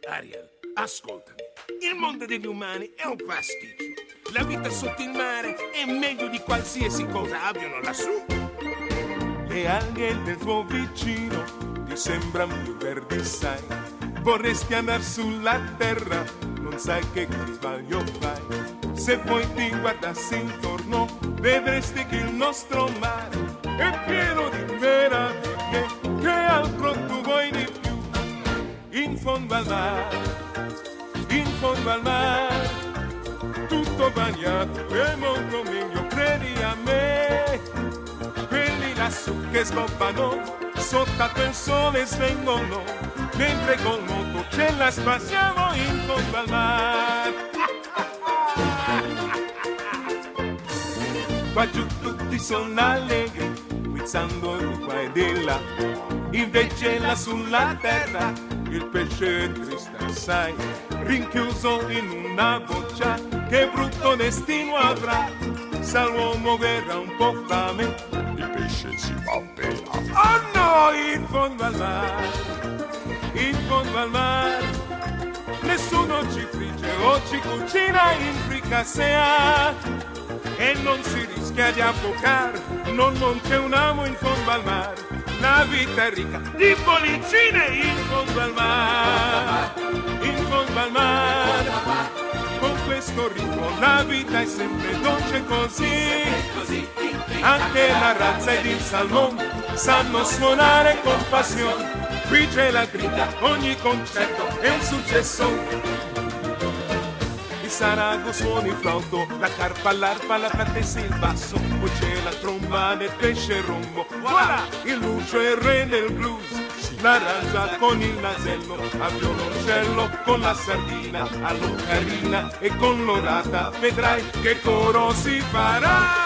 Ariel, ascoltami. Il mondo degli umani è un pasticcio. La vita sotto il mare è meglio di qualsiasi cosa abbiano lassù. Le alghe del tuo vicino ti sembrano più verdi, sai. Vorresti andare sulla terra, non sai che sbaglio fai. Se poi ti guardassi intorno, vedresti che il nostro mare è pieno di meraviglie. Che altro tu vuoi di più? In fondo al mare, tutto bagnato è molto meglio, credi a me. Quelli lassù che scoppano, sotto quel sole svengono, mentre col moto ce la spassiamo in fondo al mare. Qua giù tutti sono allegri, guizzando di qua e di là. Invece là sulla terra il pesce è triste assai, rinchiuso in una boccia, che brutto destino avrà. Sa l'uomo che era un po' fame, il pesce si fa bella. Oh no, in fondo al mare, nessuno ci frigge o ci cucina in fricassea, e non si rischia di affocare, non c'è un amo in fondo al mare. La vita è ricca di bollicine in fondo al mare, con questo ritmo la vita è sempre dolce così. Anche la razza ed il salmone sanno suonare con passione. Qui c'è la grinta, ogni concerto è un successo. Il sarago suona il flauto, la carpa, l'arpa, la platessa e il basso. Poi c'è la tromba del pesce rombo. Voilà, il lucio è il re del blues. L'arrangia con il nasello, a violoncello, con la sardina, all'ocarina e con l'orata. Vedrai che coro si farà.